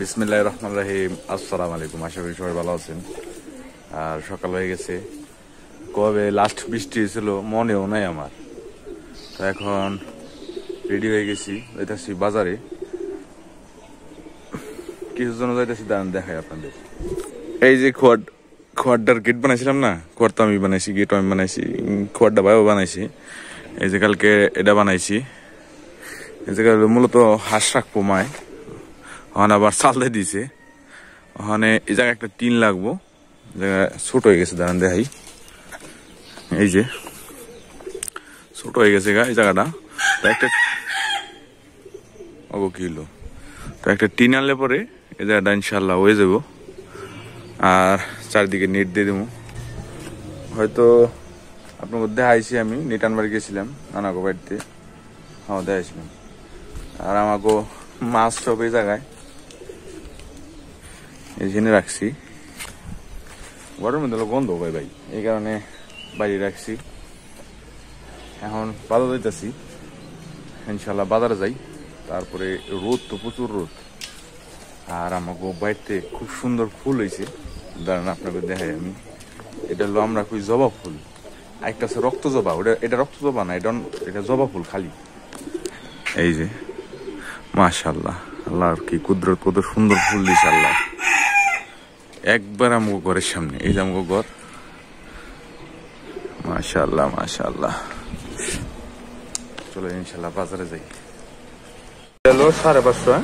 বিসমিল্লাহির রহমানির রহিম। আসসালামু আলাইকুম। আশা করি সবাই ভালো আছেন। আর সকাল হয়ে গেছে, কবে লাস্ট বৃষ্টি হয়েছিল মনেও নাই আমার। তো এখন রেডি হয়ে গেছি, যাইতেছি বাজারে। কিছুর জন্য যাইতেছি, দাঁড়ান দেখাই আপনাদের। এই যে খোয়ারটার গেট বানাইছিলাম না, খোয়ার তো আমি বানাইছি, গেট আমি বানাইছি, খোয়ারটা ভাইও বানাইছি। এই যে কালকে এটা বানাইছি। এই জায়গায় মূলত হাঁস রাখবো মায়, ওখানে আবার চালতে দিছে। ওখানে এই জায়গায় একটা টিন লাগবো, জায়গায় ছোট হয়ে গেছে, দাঁড়ান দেখাই। এই যে ছোট হয়ে গেছে এই জায়গাটা, একটা কি হলো, তো একটা টিন আনলে পরে এই জায়গাটা ইনশাল্লাহ হয়ে যাবো। আর চারদিকে নেট দিয়ে দেবো। হয়তো আপনার মধ্যে আইসি, আমি নেট আনবার গেছিলাম নানাগো বাড়িতে, আমাদের আইছিলাম। আর আমাকে মাছ সব এই জায়গায় এইখানে রাখছি। গরমের মধ্যে গন্ধ পাই ভাই, এই কারণে বাইরে রাখছি। এখন বাজার যাইতেছি, ইনশাল্লাহ বাজারে যাই। তারপরে রোদ তো প্রচুর রোদ। আর আমাকে বাড়িতে খুব সুন্দর ফুল হয়েছে, দাঁড়ান আপনাকে দেখাই আমি। এটা হলো আমরা কই জবা ফুল, একটা আছে রক্ত জবা, এটা রক্ত জবা না, এটা জবা ফুল খালি। এই যে মাশাআল্লাহ, আল্লাহর কি কুদরত, কত সুন্দর ফুল দিয়েছে আল্লাহ একবার আমাকে ঘরের সামনে। এই যে আমাকে ঘর, মাশাআল্লাহ মাশাআল্লাহ। চলো ইনশাল্লাহ বাজারে যাই। হলো 550,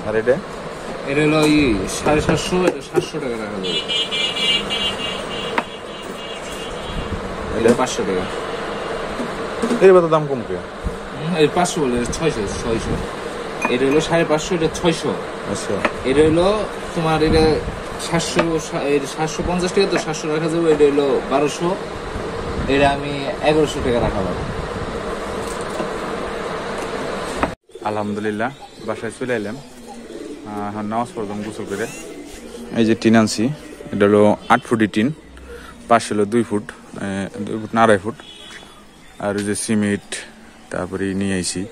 আর এটা হলো 750, এটা 700 টাকা রাখা যাবে। এটা 500 টাকা। এর দাম কম কে? এই 500 বলে 600। এটা হলো 550, এটা 600। আচ্ছা, এটা হলো তোমার এটা 750 টাকা, তো 700 রাখা যাবে। এটা হলো 1200, এটা আমি 1100 টাকা রাখা যাবে। আলহামদুলিল্লাহ বাসায় চলে এলাম। এখন নামাজ পড়লাম গোসল করে। এই যে টিন আনছি, এটা হলো 8 ফুটি টিন, পাশে হলো 2 ফুট, 2 ফুট না 2.5 ফুট। আর ওই যে সিমেন্ট তারপরে নিয়ে আইছি।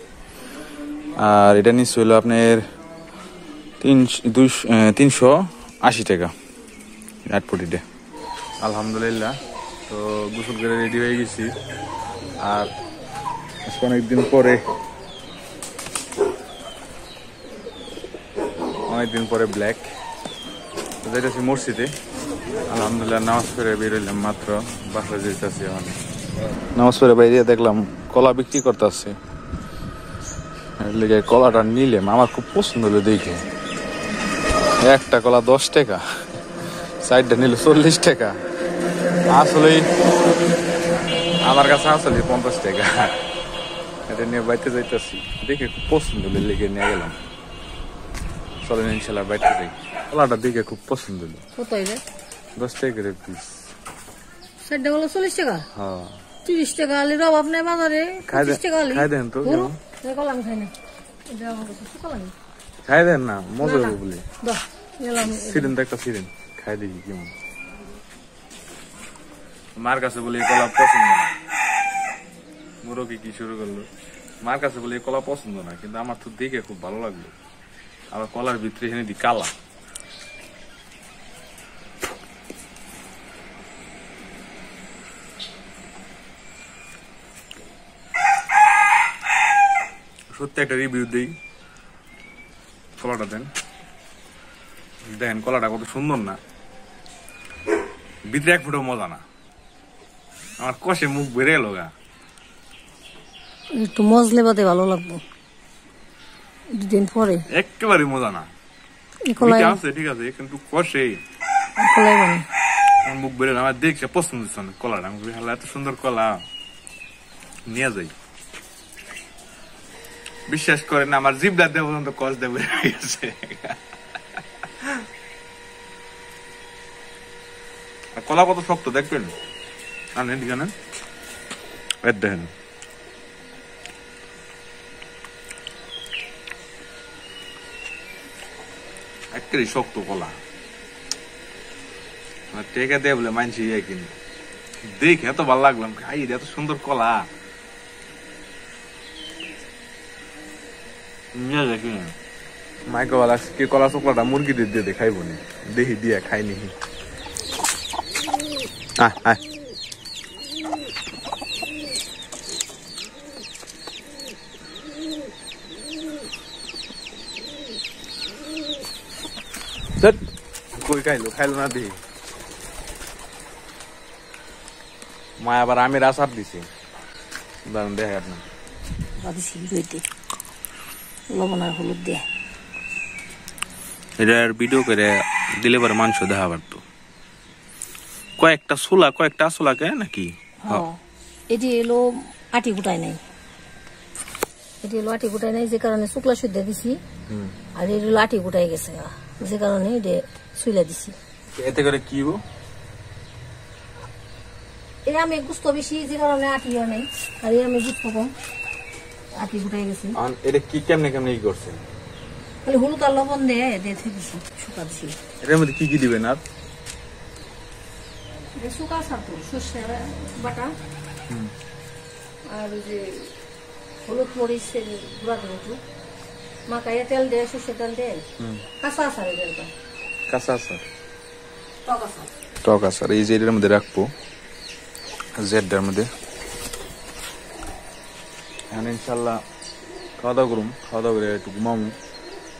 আর এটা নিচ্ছে হলো আপনার 380 টাকা 8 ফুটিতে। আলহামদুলিল্লাহ, তো গোসল করে রেডি হয়ে গেছি। আর অনেকদিন পরে ব্ল্যাক যাইতেছি মসজিদে। আলহামদুলিল্লাহ নামাজ পড়ে বেরোলাম মাত্র, বাসায় যেতেছি। এখন নামাজ পড়ে বাইরে দেখলাম কলা বিক্রি করতে আসছে। কলাটা নিলাম, আমার খুব পছন্দ হলো দেখে। একটা কলা 10 টাকা, সাইডটা নিল 40 টাকা। আসলে আমার কাছে আসলে 50 টাকা। এটা নিয়ে বাইতে যাইতেছি, দেখে খুব পছন্দ হলো, লেগে নিয়ে গেলাম। চলেন ইনশাল্লাহ বাইতে যাই। কলাটা দেখে খুব পছন্দ হলো। কত এটা? 10 টাকা করে পিস। সেটা হলো 40 টাকা। হ্যাঁ, 30 টাকা আলি রব আপনার বাজারে 25 টাকা আলি। খাই দেন তো, কলাম খাই না, এটা আমার কাছে কলাম খাই দেন না, মজা হবে বলে। দাও নিলাম। সিরিন তো একটা সিরিন খাই দেখি কেমন। মার কাছে বলে কলা পছন্দ না, মুরগি কি শুরু করলো। মার কাছে বলে কলা পছন্দ না, কিন্তু আমার তো দেখে খুব ভালো লাগলো। আবার কলার ভিতরে এখানে দি কালা। সত্যি একটা রিভিউ দেই, কলাটা দেন, দেখেন কলাটা কত সুন্দর না, ভিতরে 1 ফুটও মজা না। আমার কষে মুখ বেড়ে এলো গা। একটু মজলে বাদে ভালো লাগবো, 2 দিন পরে। একেবারে মজা না, আছে ঠিক আছে, কিন্তু কষে কলাই বানি আমার মুখ বেড়ে। আমার দেখছে পছন্দ হচ্ছে না কলাটা। আমি হালা এত সুন্দর কলা নিয়ে যাই, বিশ্বাস করেন না, আমার জিভটা দেওয়া পর্যন্ত কষ দেবে গেছে। কলা কত শক্ত দেখবেন, আনেন এখানে দেখেন। একেবারে শক্ত কলা, টেকা দেয় বলে মানছি কিনি। দেখে এত ভালো লাগলাম, খাই এত সুন্দর কলা। মাইকে বলা কি কলা চোকলাটা মুরগি দিয়ে দিয়ে খাইব নি দেহি দিয়ে খাইনি কই খাইলো না দেহি মা আবার আমের আচার দিছে দেখে আপনার লবণ আর হলুদ দিয়ে এটার ভিডিও করে দিলে পরে মাংস দেখা পারতো কয়েকটা ছোলা কয়েকটা আসলাকে নাকি এটি এলো আটি গুটাই নাই এটি এলো আটি গুটাই নাই যে কারণে শুকলা সুদ্ধা দিছি আর এর আটি গুটাই গেছে যে কারণে এটা শুইলা দিছি এতে করে কি এই আমি গুস্ত বেশি যে কারণে আটি আর নাই আর এই আমি গুস্ত কম আটি গুটাই গেছে এটা কি কেমনে কেমনে কি করছে খালি হলুদ আর লবণ দিয়ে দিয়েছি শুকা দিছি এটার মধ্যে কি কি দিবেন আর শুকা সাতো সর্ষের বাটা আর যে হলুদ মরিচের গুঁড়া দেবো একটু মাখাইয়া তেল দিয়ে সর্ষের তেল দিয়ে কাঁচা আচার তেলটা কাঁচা আচার টক আচার টক আচার এই যে এটার মধ্যে রাখবো জেডটার মধ্যে এখন ইনশাল্লাহ খাওয়া দাওয়া করুম খাওয়া দাওয়া করে একটু ঘুমামু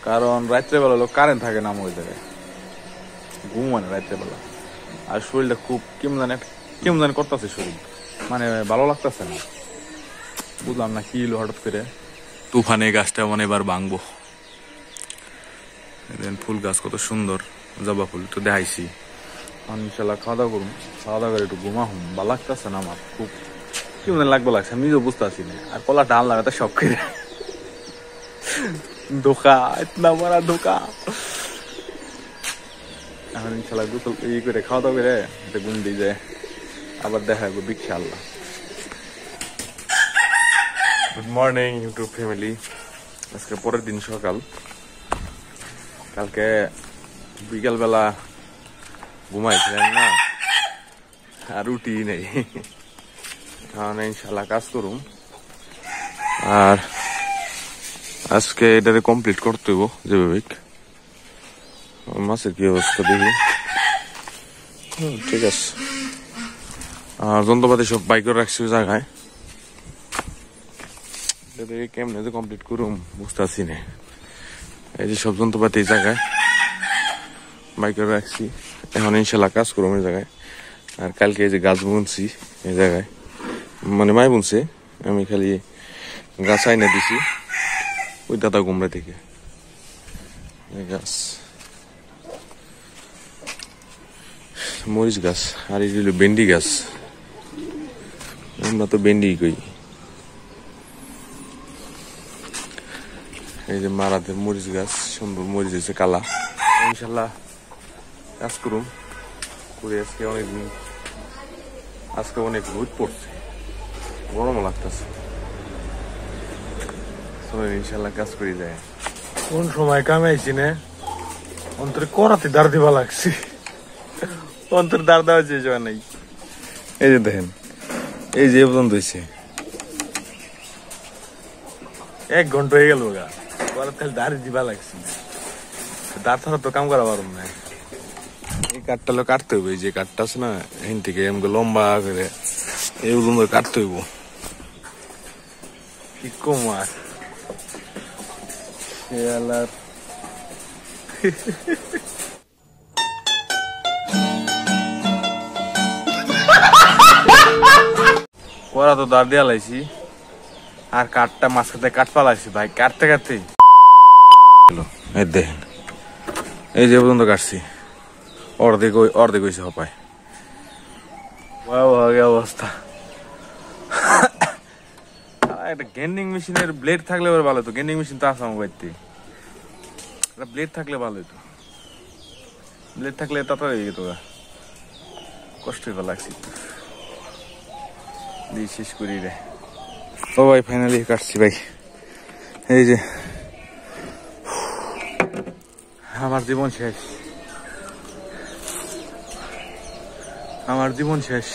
কারণ রাত্রেবেলা লোক কারেন্ট থাকে না ওই জায়গায় ঘুম হয় না রাত্রেবেলা আর শরীরটা খুব কেমন জানি করতেছে শরীর মানে ভালো লাগতেছে না বুঝলাম না কি হলো হঠাৎ করে তুফানে গাছটা মানে এবার ভাঙবো ফুল গাছ কত সুন্দর জবা ফুল তো দেখাইছি ইনশাল্লাহ খাওয়া দাওয়া করুন খাওয়া দাওয়া করে একটু ঘুমাহুম ভালো লাগতেছে না আমার খুব কেমন লাগবে লাগছে আমি নিজেও বুঝতে পারছি না আর কলা ডাল লাগাতে সব করে ধোকা ইতনা বড় ধোকা এখন ইনশাল্লাহ গোসল এই করে খাওয়া দাওয়া করে একটা ঘুম দিয়ে যায় আবার দেখা যাবো বিশাল্লাহ গুড মর্নিং ইউটিউব ফ্যামিলি আজকে পরের দিন সকাল কালকে বিকালবেলা ঘুমাইছিলেন না আর উঠি নেই কারণ ইনশাল্লাহ কাজ করুম আর আজকে এটাতে কমপ্লিট করতে হইব যেভাবে মাছের কি অবস্থা দেখি ঠিক আছে আর যন্ত্রপাতি সব বাইক করে রাখছি জায়গায় কেমনে যে কমপ্লিট করুম বুঝতেছি না এই যে সব যন্ত্রপাতি এই জায়গায় বাইক করে রাখছি এখন ইনশাল্লাহ কাজ করুম এই জায়গায় আর কালকে এই যে গাছ বুনছি এই জায়গায় মানে মাই বুনছে আমি খালি গাছ আইনা দিছি ওই দাদা গুমরা থেকে গাছ মরিচ গাছ আর এই হলো ভেন্ডি গাছ আমরা তো ভেন্ডি কই এই যে মারাদের মরিচ গাছ সুন্দর মরিচ হয়েছে কালা ইনশাল্লাহ কাজ করুম করে আজকে অনেক রোদ পড়ছে গরমও লাগতেছে ইনশাল্লাহ কাজ করে যায় কোন সময় কামাইছি না অন্তরে করাতে দাঁড় দিবা লাগছে অন্তর দাঁড় দেওয়া চেয়েছে নাই এই যে দেখেন এই যে পর্যন্ত হয়েছে 1 ঘন্টা হয়ে গেল গা করাতে দাঁড় দিবা লাগছে দাঁড় ছাড়া তো কাম করা পারুম না এই কাঠটা হলো কাটতে হইব এই যে কাঠটা আছে না এখান থেকে এমনি লম্বা করে এই পর্যন্ত কাটতে হইব কি কমার ওরা তো দাঁড় দিয়া লাইছি আর কাঠটা মাঝখানে কাঠ পালাইছি ভাই কাটতে কাটতে এই দেখেন এই যে পর্যন্ত কাটছি অর্ধেক হয়েছে হপায় অবস্থা একটা গ্যান্ডিং মেশিনের ব্লেড থাকলে ভালো হতো গ্যান্ডিং মেশিন তো আছে আমার বাড়িতে ব্লেড থাকলে ভালো হতো ব্লেড থাকলে তাড়াতাড়ি হয়ে যেত কষ্ট হয়ে লাগছে দিয়ে শেষ করি রে ও ভাই ফাইনালি কাটছি ভাই এই যে আমার জীবন শেষ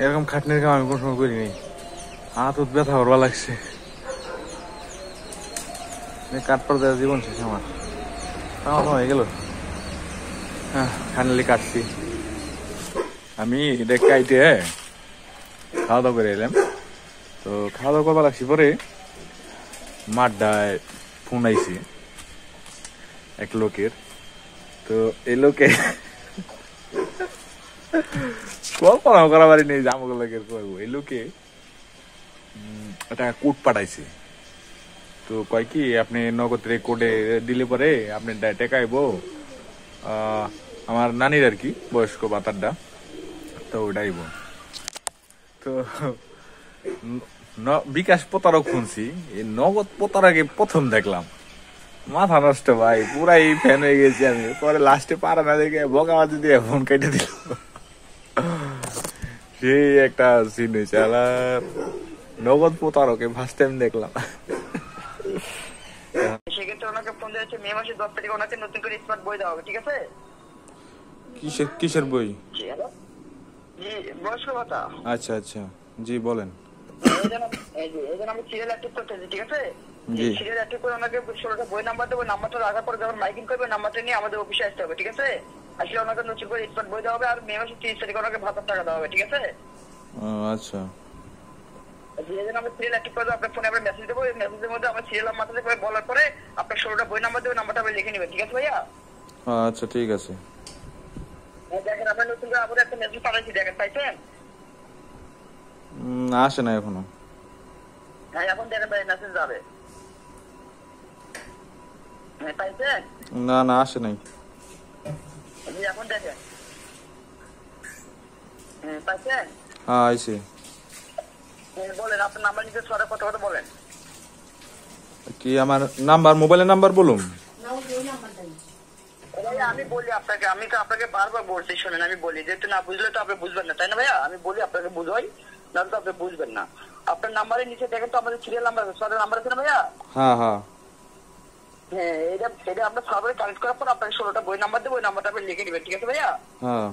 এরকম খাটনির কাম আমি কোনো সময় করিনি হাত ব্যথা করবা লাগছে কাঠ পর দেওয়া জীবন শেষ আমার হয়ে গেল। হ্যাঁ ফাইনালি কাটছি আমি। দেখ কাইটে খাওয়া দাওয়া করে এলাম। তো খাওয়া দাওয়া করবার লাগছি পরে মাঠটায় ফোন আইছি এক লোকের। তো এই লোকে কল্পনা করা পারি নেই যে আমাকে লোকের করবো। এই লোকে একটা কোড পাঠাইছে। তো কয় কি আপনি নগদ কোডে দিলে পরে আপনি টাকা আইব আমার নানির আর কি বয়স্ক ভাতারটা, তো ওটা আইব। তো বিকাশ প্রতারক শুনছি, এই নগদ প্রতারকে প্রথম দেখলাম। মাথা নষ্ট ভাই, পুরাই ফ্যান হয়ে গেছি আমি। পরে লাস্টে পারা না দেখে বকাবাজি দিয়ে ফোন কেটে দিল। সেই একটা সিন হয়েছে। আর নগদ প্রতারকে ফার্স্ট টাইম দেখলাম। সেক্ষেত্রে ওনাকে ফোন দিয়েছে মে মাসের 10 তারিখে ওনাকে নতুন করে স্মার্ট বই দেওয়া হবে, ঠিক আছে? কিসের বই? জি বয়স্ক ভাতা। আচ্ছা আচ্ছা, জি বলেন। এই যে আমি সিরিয়াল অ্যাক্টিভ করতেছি, ঠিক আছে? জি। সিরিয়াল অ্যাক্টিভ করে ওনাকে 16টা বই নাম্বার দেবো। নাম্বারটা রাখার পরে যখন মাইকিং করবে নাম্বারটা নিয়ে আমাদের অফিসে আসতে হবে, ঠিক আছে? আসলে ওনাকে নতুন করে স্মার্ট বই দেওয়া হবে আর মে মাসের 30 তারিখে ওনাকে ভাতার টাকা দেওয়া হবে, ঠিক আছে? আচ্ছা। আমরা সিরিয়াল অ্যাক্টিভ করে আপনার ফোনে আমরা মেসেজ দেবো। মেসেজের মধ্যে আমার সিরিয়াল নাম্বারটা করে বলার পরে আপনার 16টা বই নাম্বার দেবো, নাম্বারটা আপনি লিখে নেবেন, ঠিক আছে ভাইয়া? আচ্ছা ঠিক আছে। দেখেন আপনার নতুন করে আবার একটা মেসেজ পাঠাইছি, দেখেন পাইছেন? আসে না এখনো। হ্যাঁ এখন দেখেন ভাই মেসেজ যাবে। হ্যাঁ পাইছেন? না না আসে নাই। এখন দেখেন। হ্যাঁ পাইছেন? হ্যাঁ আইছে। বলেন আপনার নাম্বার নিতে ছড়া কথা কথা বলেন। কি আমার নাম্বার, মোবাইলের নাম্বার বলুন? ভাইয়া আমি বলি আপনাকে, আমি তো আপনাকে বারবার বলছি, শোনেন আমি বলি, যেহেতু না বুঝলে তো আপনি বুঝবেন না, তাই না ভাইয়া? আমি বলি আপনাকে বুঝাই, নাহলে তো আপনি বুঝবেন না। আপনার নাম্বারের নিচে দেখেন তো আমাদের সিরিয়াল নাম্বার আছে, ছড়া নাম্বার আছে না ভাইয়া? হ্যাঁ হ্যাঁ। হ্যাঁ এটা আমরা সার্ভারে কানেক্ট করার পর আপনাকে 16টা বই নাম্বার দেবো, ওই নাম্বারটা আপনি লিখে নেবেন, ঠিক আছে ভাইয়া? হ্যাঁ।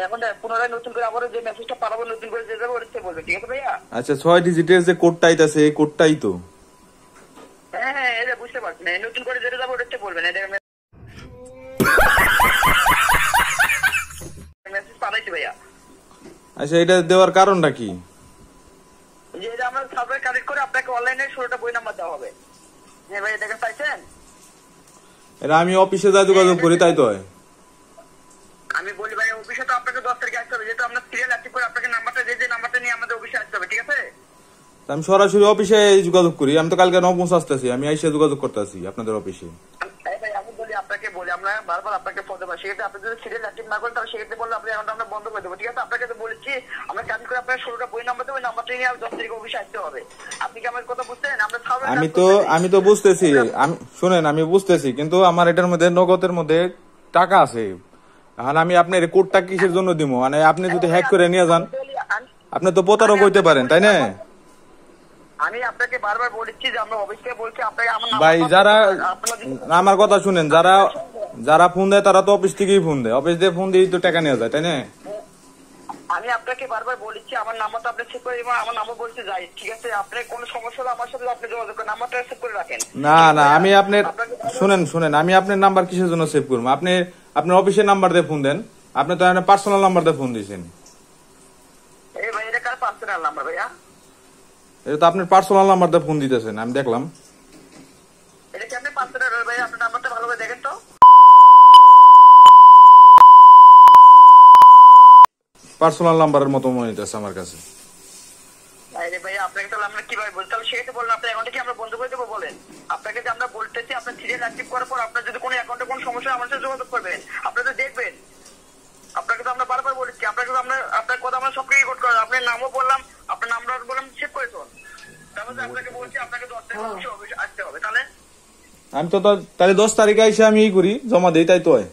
এখন পুনরায় নতুন করে আবার যে মেসেজটা পাঠাবো নতুন করে যে যাবে ওটা বলবেন, ঠিক আছে ভাইয়া? আচ্ছা 6 ডিজিটের যে কোডটা আইতাছে এই কোডটাই তো? হ্যাঁ হ্যাঁ এটা বুঝতে পারছি না, নতুন করে যেটা যাবে ওটা বলবেন। এটা মেসেজ পাঠাইছি ভাইয়া। আচ্ছা এটা দেওয়ার কারণটা কি? যে এটা আমরা সার্ভারে কানেক্ট করে আপনাকে অনলাইনে 16টা বই নাম্বার দেওয়া হবে। হ্যাঁ ভাই দেখেন পাইছেন? এটা আমি অফিসে যাই যোগাযোগ করি তাই তো হয়? আমি বলি ভাই অফিসে তো আপনাকে 10 তারিখে আসতে হবে, যেহেতু আপনার সিরিয়াল অ্যাক্টিভ করে আপনাকে নাম্বারটা যে নাম্বারটা নিয়ে আমাদের অফিসে আসতে হবে, ঠিক আছে? আমি সরাসরি অফিসে যোগাযোগ করি। আমি তো কালকে 9 আসতেছি, আমি আইসা যোগাযোগ করতেছি আপনাদের অফিসে। ভাই আমি বলি আপনাকে বলি, আমরা বারবার আপনাকে ফোন দেবো, সেক্ষেত্রে আপনি যদি সিরিয়াল অ্যাক্টিভ না করেন তাহলে সেক্ষেত্রে বললে আপনি অ্যাকাউন্ট আমরা বন্ধ করে দেবো, ঠিক আছে? আপনাকে তো বলেছি আমরা কানেক্ট করে আপনার 16টা বই নাম্বার দেবো, নাম্বারটা নিয়ে 10 তারিখে অফিসে আসতে হবে। আপনি কি আমার কথা বুঝছেন? আমরা আমি তো বুঝতেছি, আমি শুনেন আমি বুঝতেছি, কিন্তু আমার এটার মধ্যে নগদের মধ্যে টাকা আছে। এখন আমি আপনার কোডটা কিসের জন্য দিব? মানে আপনি যদি হ্যাক করে নিয়ে যান, আপনি তো প্রতারক হইতে পারেন, তাই না? আমি আপনাকে বারবার বলেছি যে আমরা অফিস থেকে বলছি আপনাকে আমার ভাই যারা আমার কথা শুনেন, যারা ফোন দেয় তারা তো অফিস থেকেই ফোন দেয়, অফিস দিয়ে ফোন দিয়ে তো টাকা নেওয়া যায়, তাই না? আমি আপনাকে বারবার বলেছি আমার নাম্বারটা আপনি সেভ করে দিবেন, আমার নাম্বার বলতে যাই, ঠিক আছে? আপনার কোনো সমস্যা হলে আমার সাথে আপনি যোগাযোগ করেন, নাম্বারটা সেভ করে রাখেন। না না আমি আপনার শুনেন আমি আপনার নাম্বার কিসের জন্য সেভ করবো? আপনি আপনার অফিসের নাম্বার দিয়ে ফোন দেন, আপনি তো পার্সোনাল নাম্বার দিয়ে ফোন দিয়েছেন। এই ভাই এটা কার পার্সোনাল নাম্বার ভাইয়া? এটা তো আপনার পার্সোনাল নাম্বার দিয়ে ফোন দিতেছেন, আমি দেখলাম। এটা কি আপনি পার্সোনাল ভাই? আপনার নাম্বারটা ভালোভাবে দেখেন তো। পার্সোনাল নাম্বারের মতো মনে হইতেছে আমার কাছে। আরে ভাই আপনাকে তাহলে আমরা কিভাবে বলতে হবে সেটা বলেন। আপনার অ্যাকাউন্টে কি আমরা বন্ধ করে দেবো বলেন? আপনাকে যে আমরা বলতেছি আপনার সিরিয়াল অ্যাক্টিভ করার পর আপনার যদি কোনো অ্যাকাউন্টে কোনো সমস্যা হয় আমার সাথে যোগাযোগ করবেন, আপনি তো দেখবেন। আপনাকে তো আমরা বারবার বলেছি, আপনাকে তো আমরা আপনার কথা আমরা সবকে রেকর্ড করা, আপনার নামও বললাম, আপনার নাম্বার বললাম, সেভ করে তো। তারপরে আপনাকে বলছি আপনাকে 10 তারিখে অফিসে আসতে হবে। তাহলে আমি তো তাহলে 10 তারিখে এসে আমি করি জমা দিই, তাই তো হয়?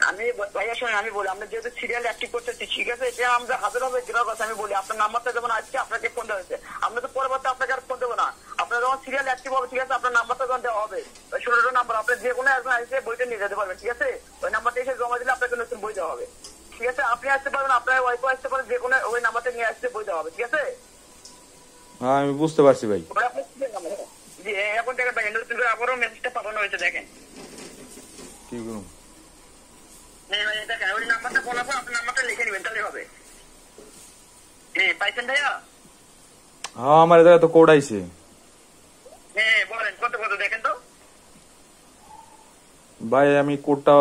আমি ভাইয়া শোনেন আমি বলি, আমরা যেহেতু সিরিয়াল অ্যাক্টিভ করতেছি, ঠিক আছে? এটা আমরা হাজার হবে গ্রাহক আছে। আমি বলি আপনার নাম্বারটা যেমন আজকে আপনাকে ফোন দেওয়া হয়েছে, আমরা তো পরবর্তী আপনাকে আর ফোন দেবো না। আপনার যখন সিরিয়াল অ্যাক্টিভ হবে, ঠিক আছে? আপনার নাম্বারটা যখন দেওয়া হবে, ওই 16টা নাম্বার আপনি যে কোনো একজন এসে বইটা নিয়ে যেতে পারবেন, ঠিক আছে? ওই নাম্বারটা এসে জমা দিলে আপনাকে নতুন বই দেওয়া হবে, ঠিক আছে? আপনি আসতে পারবেন, আপনার ওয়াইফও আসতে পারেন, যে কোনো ওই নাম্বারটা নিয়ে আসতে বই দেওয়া হবে, ঠিক আছে? হ্যাঁ আমি বুঝতে পারছি ভাই। আপনার সিরিয়াল নাম্বার যে এখন থেকে ভাই নতুন করে আবারও মেসেজটা পাঠানো হয়েছে, দেখেন। কি করুন? হ্যাঁ ভাই দেখেন, ওই নাম্বারটা বলার পর আপনার নাম্বারটা লিখে নেবেন, তাহলে হবে। হ্যাঁ পাইছেন ভাইয়া? হ্যাঁ আমার এটা তো কোড আইছে। হ্যাঁ বলেন কত কত দেখেন তো। ভাই আমি কোডটা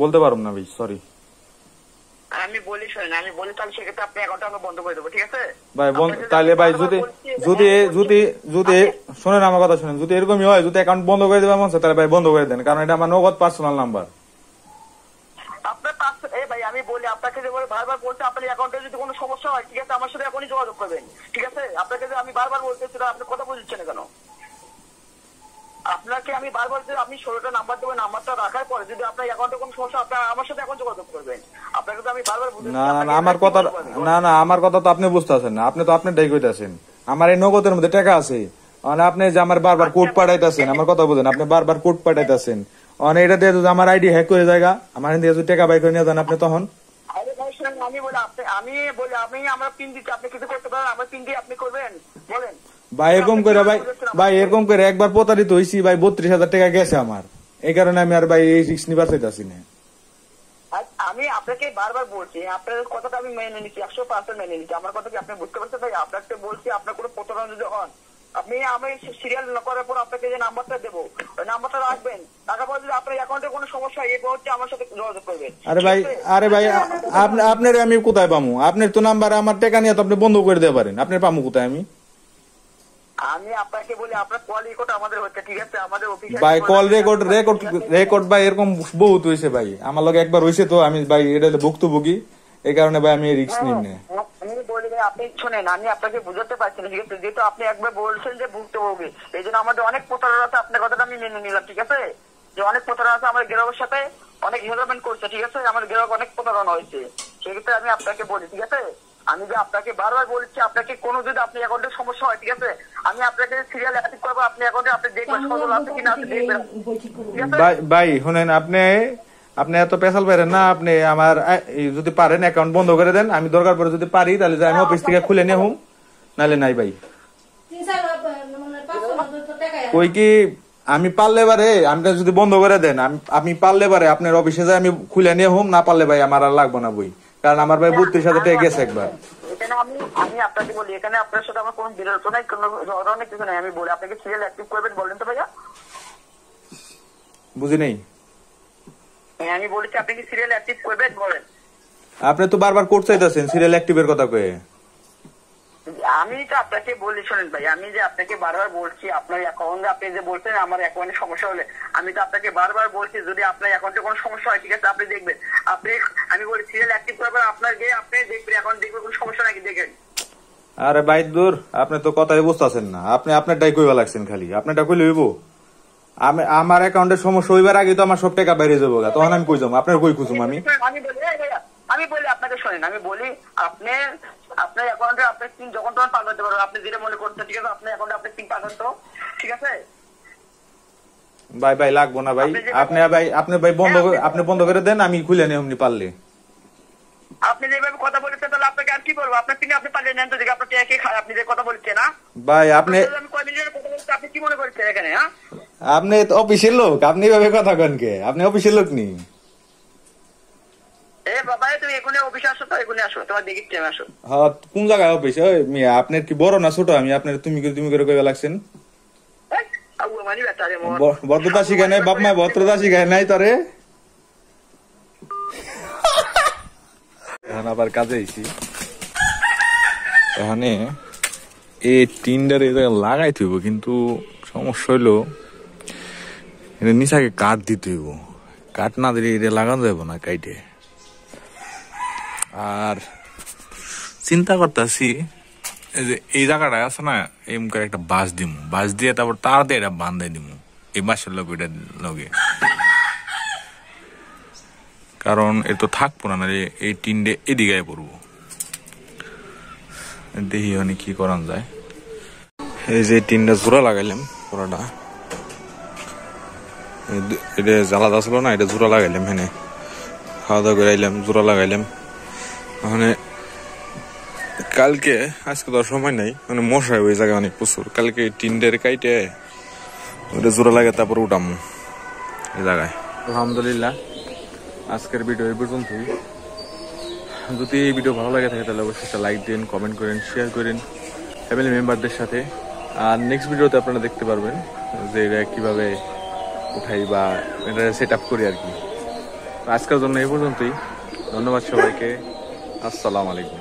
বলতে পারবো না ভাই, সরি। আমি বলি শোনেন, আমি বলি তাহলে সেক্ষেত্রে আপনি অ্যাকাউন্টটা আমি বন্ধ করে দেবো, ঠিক আছে ভাই? তাহলে ভাই যদি শোনেন আমার কথা শোনেন, যদি এরকমই হয়, যদি অ্যাকাউন্ট বন্ধ করে দেবেন মনে তাহলে ভাই বন্ধ করে দেন, কারণ এটা আমার নগদ পার্সোনাল নাম্বার। আপনার ভাই আমি বলি আপনাকে যে বারবার বলছি, আপনার অ্যাকাউন্টে যদি কোনো সমস্যা হয়, ঠিক আছে আমার সাথে এখনই যোগাযোগ করবেন, ঠিক আছে? আপনাকে যে আমি বারবার বলতেছি, আপনি কথা বুঝছেন কেন? আপনাকে আমি বারবার যে আপনি 16টা নাম্বার দেবেন, নাম্বারটা রাখার পরে যদি আপনার অ্যাকাউন্টে কোনো সমস্যা, আপনার আমার সাথে এখন যোগাযোগ করবেন। আপনাকে তো আমি বারবার বুঝাচ্ছি। না আমার কথা তো আপনি বুঝতেছেন না, আপনি তো আপনারটাই কইতাছেন। আমার এই নগদের মধ্যে টাকা আছে, মানে আপনি যে আমার বারবার কোড পাঠাইতেছেন, আমার কথা বুঝেন, আপনি বারবার কোড পাঠাইতেছেন, মানে এটা দিয়ে যদি আমার আইডি হ্যাক করে যায়, আমার দিয়ে যদি টাকা বাই করে নিয়ে যান আপনি, তখন আমি আমরা পিন দিচ্ছি, আপনি কিছু করতে পারেন, আমার পিন দিয়ে আপনি করবেন, বলেন ভাই। এরকম করে একবার প্রতারিত হয়েছি ভাই, 32,000 টাকা গেছে আমার, এই কারণে আমি আর ভাই এই রিস্ক নিবার চাইতেছি না। আমি আপনাকে বারবার বলছি, আপনার কথাটা আমি মেনে নিচ্ছি, 100% মেনে নিচ্ছি। আমার কথা কি আপনি বুঝতে পারছেন ভাই? আপনাকে বলছি, আপনার কোনো প্রতারণা যদি হন, আপনি আমি সিরিয়াল করার পর আপনাকে যে নাম্বারটা দেবো, ওই নাম্বারটা রাখবেন। রাখার পর যদি আপনার অ্যাকাউন্টে কোনো সমস্যা হয়, এরপর হচ্ছে আমার সাথে যোগাযোগ করবেন। আরে ভাই আপনার আমি কোথায় পামু? আপনার তো নাম্বার আমার টাকা নিয়ে তো আপনি বন্ধ করে দিতে পারেন, আপনার পামু কোথায় আমি? আমি আপনাকে বলি, আপনার কল রেকর্ড আমাদের হচ্ছে, ঠিক আছে? আমাদের অফিসে ভাই কল রেকর্ড ভাই এরকম বহুত হয়েছে ভাই, আমার লগে একবার হয়েছে, তো আমি ভাই এটা ভুক্তভোগী, এই কারণে ভাই আমি রিস্ক নিই না। আমি বলি ভাই, আপনি শোনেন, আমি আপনাকে বুঝাতে পারছি না, ঠিক আছে? যেহেতু আপনি একবার বলছেন যে ভুক্তভোগী, এই জন্য আমাদের অনেক প্রতারণা আছে, আপনার কথাটা আমি মেনে নিলাম, ঠিক আছে? যে অনেক প্রতারণা আছে, আমার গ্রাহকের সাথে অনেক হেরাসমেন্ট করছে, ঠিক আছে? আমার গ্রাহক অনেক প্রতারণা হয়েছে, সেক্ষেত্রে আমি আপনাকে বলি, ঠিক আছে? আমি যে আপনাকে বারবার বলছি, আপনাকে কোনো যদি আপনি অ্যাকাউন্টের সমস্যা হয়, ঠিক আছে, আমি আপনাকে সিরিয়াল অ্যাক্টিভ করবো, আপনি অ্যাকাউন্টে আপনি দেখবেন সচল আছে কিনা, আপনি দেখবেন, ঠিক আছে? ভাই শুনেন, আপনি এত পেশাল পারেন না, আপনি আমার যদি পারেন অ্যাকাউন্ট বন্ধ করে দেন, আমি দরকার পড়ে যদি পারি তাহলে যে আমি অফিস থেকে খুলে নিয়ে হুম, নাহলে নাই ভাই। ওই কি আমি পারলে পারে আমি যদি বন্ধ করে দেন, আমি পারলে পারে আপনার অফিসে যাই আমি খুলে নিয়ে হুম, না পারলে ভাই আমার আর লাগবো না বই, কারণ আমার ভাই 32,000 টাকা গেছে একবার। এখানে আমি আপনাকে বলি, এখানে আপনার সাথে আমার কোনো বিরোধ নাই, কোনো ধরনের কিছু নাই। আমি বলি আপনাকে সিরিয়াল অ্যাক্টিভ করবেন, বলেন তো ভাইয়া? বুঝি নেই। আমি বলেছি আপনি কি সিরিয়াল অ্যাক্টিভ করবেন, বলেন? আপনি তো বারবার কোড চাইতেছেন সিরিয়াল অ্যাক্টিভের কথা কয়ে। আমি তো আপনাকে বলি শোনেন ভাই, আমি যে আপনাকে বারবার বলছি, আপনার অ্যাকাউন্টে আপনি যে বলছেন আমার অ্যাকাউন্টে সমস্যা হলে, আমি তো আপনাকে বারবার বলছি যদি আপনার অ্যাকাউন্টে কোনো সমস্যা হয়, ঠিক আছে, আপনি দেখবেন, আমি বলি সিরিয়াল অ্যাক্টিভ করবেন, আপনার গিয়ে আপনি দেখবেন অ্যাকাউন্ট, দেখবেন কোনো সমস্যা নাকি দেখেন। আরে ভাই দূর, আপনি তো কথাই বুঝতেছেন না, আপনি আপনারটাই কইবা লাগছেন, খালি আপনারটা কইলে হইব? আমার অ্যাকাউন্টের সমস্যা হইবার আগে তো আমার সব টাকা বাইরে যাবো, তখন আমি কই যাবো? আপনার কই খুঁজুম আমি? আমি বলি আপনাকে শোনেন, আমি বলি আপনার অ্যাকাউন্টে আপনার পিন যখন তখন পাঠাতে পারবেন, আপনি যেটা মনে করছেন, ঠিক আছে? আপনার অ্যাকাউন্টে আপনি পিন পাঠান তো, ঠিক আছে? ভাই লাগবো না ভাই, আপনি বন্ধ করে দেন, আমি খুলে নিয়ে এমনি পারলে। আপনি যেভাবে কথা বলেছেন, তাহলে আপনাকে আর কি বলবো? আপনার পিনে আপনি পাঠিয়ে নেন তো, দেখি আপনার কে খায়, আপনি যে কথা বলছেন না ভাই। আমি কয় মিনিটের কথা বলছি, আপনি কি মনে করছেন এখানে? হ্যাঁ আপনি অফিসের লোক, আপনি এভাবে কথা কন কে? আপনি অফিসের লোক নি? বাবা তুমি এখনই অফিসে আসো, তো এখনই আসো, তোমার দেখি আসো। হ্যাঁ কোন জায়গায় অফিস? ওই মিয়া আপনার কি বড় না ছোট? আমি আপনার তুমি করে কইবা লাগছেন। ভদ্রতা শিখায় নাই বাপ মা, ভদ্রতা শিখায় নাই তরে। এখন আবার কাজে আইছি, এখানে এই টিন্ডার এই জায়গায় লাগাই থইব, কিন্তু সমস্যা হইলো এটা নিচাকে কাঠ দিতে হইব, কাঠ না দিলে এটা লাগানো যাবো না কাইটে। আর চিন্তা করতেছি এই জায়গাটা আছে না, এম করে একটা বাঁশ দিমু, বাঁশ দিয়ে তারপর তার দিয়ে এটা বান্ধাই দিমু এই বাঁশের লোক ওইটা লগে, কারণ এ তো থাকবো না, এই টিন্ডে এদিকে পড়বো। দেখি মানে কি করান যায়। এই যে টিনটা জোড়া লাগাইলাম পুরোটা, এটা জ্বালা আসলো না, এটা জোড়া লাগাইলাম, হেনে খাওয়া দাওয়া করে আইলাম, জোড়া লাগাইলাম। মানে কালকে আজকে তো সময় নাই, মানে মশা ওই জায়গায় অনেক প্রচুর, কালকে টিন্ডের কাইটে ওটা জোড়া লাগে তারপর উঠাম এই জায়গায়। আলহামদুলিল্লাহ আজকের ভিডিও এই পর্যন্তই। যদি এই ভিডিও ভালো লাগে থাকে তাহলে অবশ্যই একটা লাইক দিন, কমেন্ট করেন, শেয়ার করেন ফ্যামিলি মেম্বারদের সাথে। আর নেক্সট ভিডিওতে আপনারা দেখতে পারবেন যে এটা কীভাবে উঠাই বা এটা সেট আপ করি আর কি। আজকের জন্য এই পর্যন্তই। ধন্যবাদ সবাইকে। আসসালামু আলাইকুম।